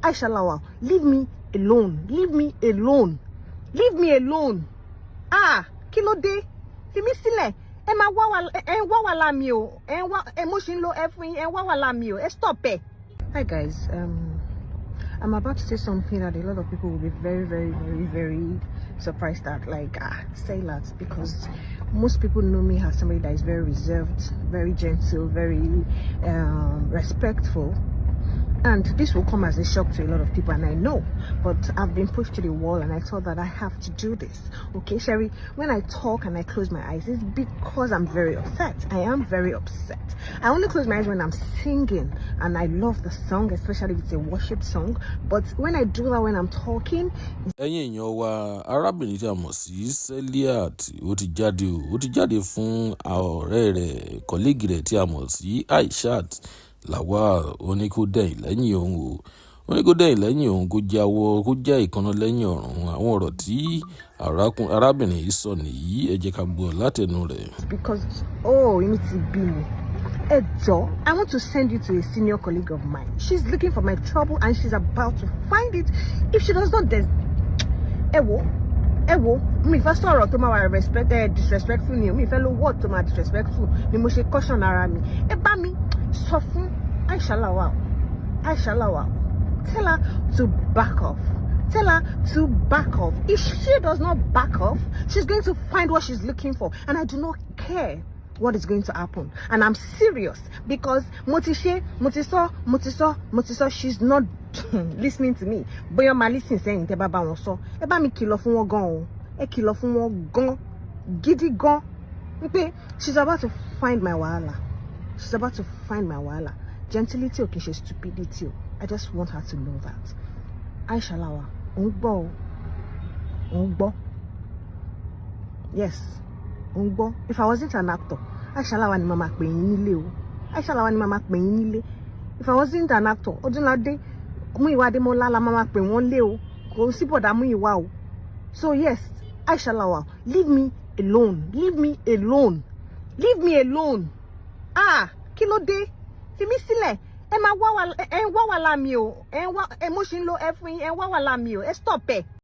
AISHAT LAWAL, leave me alone. Leave me alone. Leave me alone. Kí ló dé? Fi mí sílẹ̀. Ẹ máa wá wà lámì o. Mo ṣì ń lo ẹ fún yín. Ẹ wá wà lámì o. Ẹ stop ẹ. Hi guys, I'm about to say something that a lot of people will be very, very, very, very surprised at, like SEILAT, because most people know me as somebody that is very reserved, very gentle, very respectful. And this will come as a shock to a lot of people, and I know, but I've been pushed to the wall and I thought that I have to do this. Okay, Sherry, when I talk and I close my eyes, it's because I'm very upset. I am very upset. I only close my eyes when I'm singing, and I love the song, especially if it's a worship song. But when I do that when I'm talking, ẹ̀yin èèyàn wa, arábìnrin tí a mọ̀ sí SEILAT ó ti jáde fún ọ̀rẹ́ rẹ̀, kọ́líìgì rẹ̀ tí a mọ̀ sí AISHAT LAWAL. Ó ní kó dẹ̀yìn lẹ́yìn òun o. Ó ní kó dẹ̀yìn lẹ́yìn òun, kó jáwọ́, kó já ìkànnà lẹ́yìn ọ̀run. Àwọn ọ̀rọ̀ tí arábìnrin yìí sọ nìyí, ẹ jẹ́ ká gbọ́ látẹnu rẹ̀. because you need to be me. Hey Joe, I want to send you to a senior colleague of mine. She's looking for my trouble and she's about to find it. If she does not, me first sorrow to my disrespectful ni me fellow word to my disrespectful ni mo ṣe caution ara mi. Ẹ bá mi sọ fún AISHAT LAWAL. Tell her to back off. Tell her to back off. If she does not back off, she's going to find what she's looking for, and I do not care what is going to happen. And I'm serious, because Motiso, she's not listening to me. Boya ma listen saying te baba won so. E ba mi kìlọ̀ fún wọn gan o. E kìlọ̀ fún wọn gan. Gidi gan. Wípé she's about to find my wahala. She's about to find my wahala. Gentility okay, she's stupidity. I just want her to know that. AISHAT LAWAL, Ongbo. Yes. Ongbo. If I wasn't an actor, AISHAT LAWAL ni mama pe yin nílé o. AISHAT LAWAL ni mama pe yin nílé. If I wasn't an actor, Odunlade Muyiwa Ademola la mama pe won lé o. Kò sí bọ̀dá Muyiwa o. So yes, AISHAT LAWAL, leave me alone. Leave me alone. Leave me alone. Kí ló dé? Fi mí sílẹ̀. Ẹ máa wá wà lámì o. Mo ṣì ń lo ẹ fún yín. Ẹ wá wà lámì o. Ẹ stop ẹ.